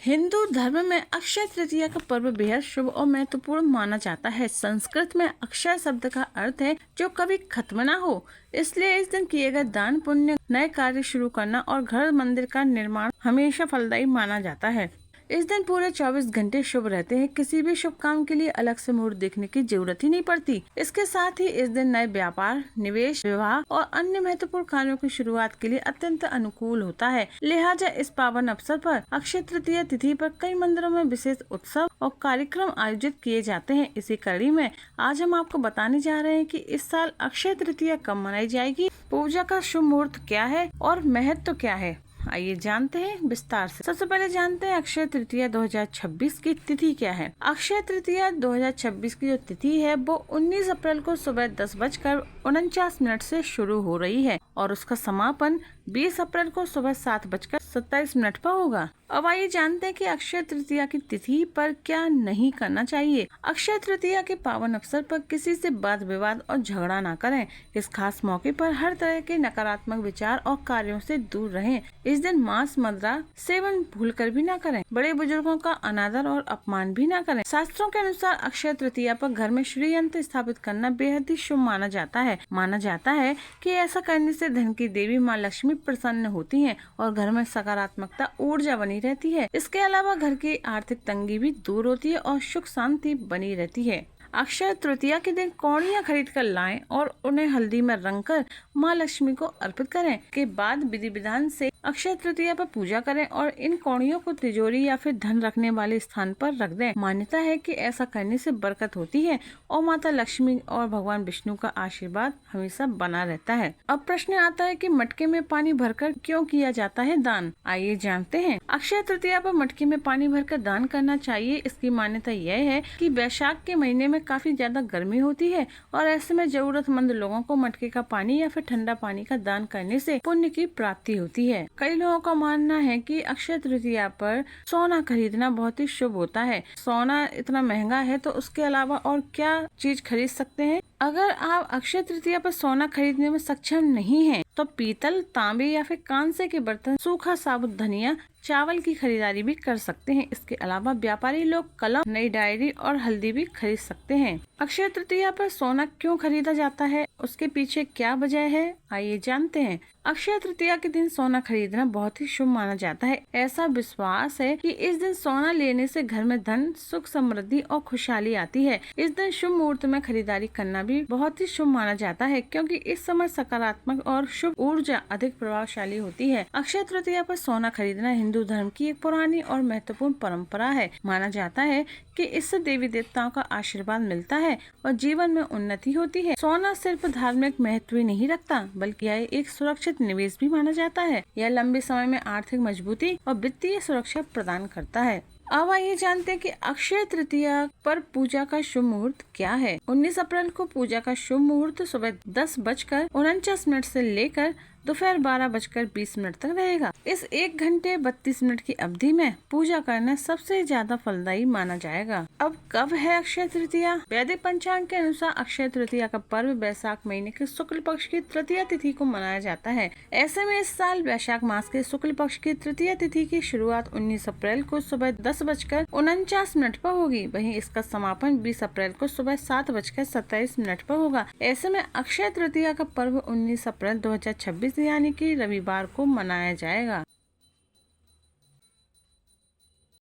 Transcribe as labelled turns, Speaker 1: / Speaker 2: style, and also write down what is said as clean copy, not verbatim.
Speaker 1: हिंदू धर्म में अक्षय तृतीया का पर्व बेहद शुभ और महत्वपूर्ण माना जाता है। संस्कृत में अक्षय शब्द का अर्थ है जो कभी खत्म ना हो। इसलिए इस दिन किए गए दान पुण्य, नए कार्य शुरू करना और घर मंदिर का निर्माण हमेशा फलदायी माना जाता है। इस दिन पूरे 24 घंटे शुभ रहते हैं। किसी भी शुभ काम के लिए अलग से मुहूर्त देखने की जरूरत ही नहीं पड़ती। इसके साथ ही इस दिन नए व्यापार, निवेश, विवाह और अन्य महत्वपूर्ण कार्यों की शुरुआत के लिए अत्यंत अनुकूल होता है। लिहाजा इस पावन अवसर पर अक्षय तृतीया तिथि पर कई मंदिरों में विशेष उत्सव और कार्यक्रम आयोजित किए जाते हैं। इसी कड़ी में आज हम आपको बताने जा रहे हैं कि इस साल अक्षय तृतीया कब मनाई जाएगी, पूजा का शुभ मुहूर्त क्या है और महत्व क्या है। आइए जानते हैं विस्तार से। सबसे पहले जानते हैं अक्षय तृतीया 2026 की तिथि क्या है। अक्षय तृतीया 2026 की जो तिथि है वो 19 अप्रैल को सुबह 10:49 से शुरू हो रही है और उसका समापन 20 अप्रैल को सुबह 7:27 पर होगा। अब आइए जानते हैं कि अक्षय तृतीया की तिथि पर क्या नहीं करना चाहिए। अक्षय तृतीया के पावन अवसर पर किसी से वाद विवाद और झगड़ा ना करें। इस खास मौके पर हर तरह के नकारात्मक विचार और कार्यों से दूर रहें। इस दिन मांस मदिरा सेवन भूलकर भी ना करें। बड़े बुजुर्गों का अनादर और अपमान भी ना करें। शास्त्रों के अनुसार अक्षय तृतीया पर घर में श्री यंत्र स्थापित करना बेहद ही शुभ माना जाता है। माना जाता है कि ऐसा करने से धन की देवी माँ लक्ष्मी प्रसन्न होती हैं और घर में सकारात्मकता ऊर्जा बनी रहती है। इसके अलावा घर की आर्थिक तंगी भी दूर होती है और सुख शांति बनी रहती है। अक्षय तृतीया के दिन कौड़ियाँ खरीद कर लाएं और उन्हें हल्दी में रंगकर माँ लक्ष्मी को अर्पित करें। के बाद विधि विधान से अक्षय तृतीया पर पूजा करें और इन कौड़ियों को तिजोरी या फिर धन रखने वाले स्थान पर रख दें। मान्यता है कि ऐसा करने से बरकत होती है और माता लक्ष्मी और भगवान विष्णु का आशीर्वाद हमेशा बना रहता है। अब प्रश्न आता है कि मटके में पानी भरकर क्यों किया जाता है दान। आइए जानते हैं। अक्षय तृतीया पर मटके में पानी भरकर दान करना चाहिए। इसकी मान्यता यह है कि वैशाख के महीने में काफी ज्यादा गर्मी होती है और ऐसे में जरूरतमंद लोगों को मटके का पानी या फिर ठंडा पानी का दान करने से पुण्य की प्राप्ति होती है। कई लोगों का मानना है कि अक्षय तृतीया पर सोना खरीदना बहुत ही शुभ होता है। सोना इतना महंगा है तो उसके अलावा और क्या चीज खरीद सकते हैं। अगर आप अक्षय तृतीया पर सोना खरीदने में सक्षम नहीं हैं, तो पीतल, तांबे या फिर कांसे के बर्तन, सूखा साबुत धनिया, चावल की खरीदारी भी कर सकते हैं। इसके अलावा व्यापारी लोग कलम, नई डायरी और हल्दी भी खरीद सकते हैं। अक्षय तृतीया पर सोना क्यों खरीदा जाता है, उसके पीछे क्या वजह है, आइए जानते हैं। अक्षय तृतीया के दिन सोना खरीदना बहुत ही शुभ माना जाता है। ऐसा विश्वास है कि इस दिन सोना लेने से घर में धन, सुख, समृद्धि और खुशहाली आती है। इस दिन शुभ मुहूर्त में खरीदारी करना भी बहुत ही शुभ माना जाता है क्योंकि इस समय सकारात्मक और शुभ ऊर्जा अधिक प्रभावशाली होती है। अक्षय तृतीया पर सोना खरीदना हिंदू धर्म की एक पुरानी और महत्वपूर्ण परंपरा है। माना जाता है कि इससे देवी देवताओं का आशीर्वाद मिलता है और जीवन में उन्नति होती है। सोना सिर्फ धार्मिक महत्व ही नहीं रखता बल्कि यह एक सुरक्षित निवेश भी माना जाता है। यह लंबे समय में आर्थिक मजबूती और वित्तीय सुरक्षा प्रदान करता है। अब आइए जानते हैं कि अक्षय तृतीया पर पूजा का शुभ मुहूर्त क्या है। 19 अप्रैल को पूजा का शुभ मुहूर्त सुबह 10:49 से लेकर दोपहर 12:20 तक रहेगा। इस 1 घंटे 32 मिनट की अवधि में पूजा करना सबसे ज्यादा फलदायी माना जाएगा। अब कब है अक्षय तृतीया। वैदिक पंचांग के अनुसार अक्षय तृतीया का पर्व वैशाख महीने के शुक्ल पक्ष की तृतीया तिथि को मनाया जाता है। ऐसे में इस साल वैशाख मास के शुक्ल पक्ष की तृतीया तिथि की शुरुआत 19 अप्रैल को सुबह 10:49 पर होगी। वहीं इसका समापन 20 अप्रैल को सुबह 7:27 पर होगा। ऐसे में अक्षय तृतीया का पर्व 19 अप्रैल 2026 यानी कि रविवार को मनाया जाएगा।